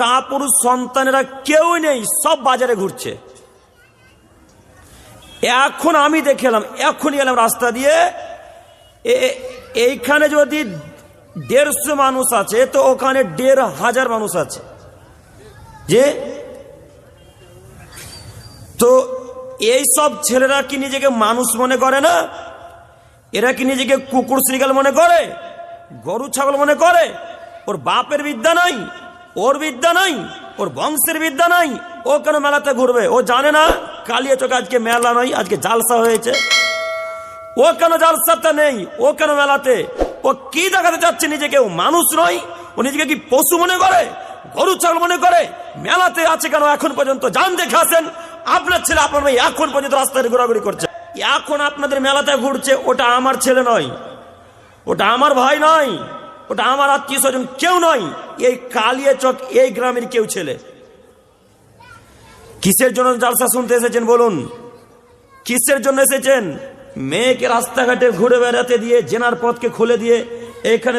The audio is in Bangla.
কাপুরুষ সন্তানেরা কেউ নেই, সব বাজারে ঘুরছে। এখন আমি দেখলাম, এখনই এলাম রাস্তা দিয়ে, এইখানে যদি 150 মানুষ আছে তো ওখানে 1500 মানুষ আছে। যে তো এই সব ছেলেরা কি নিজেকে মানুষ মনে করে না? এরা কি নিজেকে কুকুর শ্রীগাল মনে করে, গরু ছাগল মনে করে? ওর বাপের বিদ্যা নাই, ওর বিদ্যা নাই, ওর বংশের বিদ্যা নাই, ও কেন মেলাতে ঘুরবে? ও জানে না কালিয়াচকে আজকে মেলা নয়, আজকে জালসা হয়েছে। ও কেন জালসাতে নেই? ও কেন মেলাতে? ও কি দেখাতে চাচ্ছে নিজেকে? ও মানুষ নয়, ও নিজেকে কি পশু মনে করে, গরু ছাগল মনে করে? মেলাতে আছে কেন এখন পর্যন্ত? যান দেখে আসেন। আপনার ছেলে আপনার মেয়ে এখন পর্যন্ত রাস্তায় ঘোরাঘুরি করছে। এখন আপনাদের মেলাতে ঘুরছে, ওটা আমার ছেলে নয়, ওটা আমার ভাই নয়, ওটা আমার আত্মীয় স্বজন কেউ নয়। এই কালিয়াচক এই গ্রামের কেউ ছেলে। কিসের জন্য জালসা শুনতে এসেছেন বলুন? কিসের জন্য এসেছেন? মেয়েকে রাস্তাঘাটে ঘুরে বেড়াতে দিয়ে, জেনার পথকে খুলে দিয়ে এখানে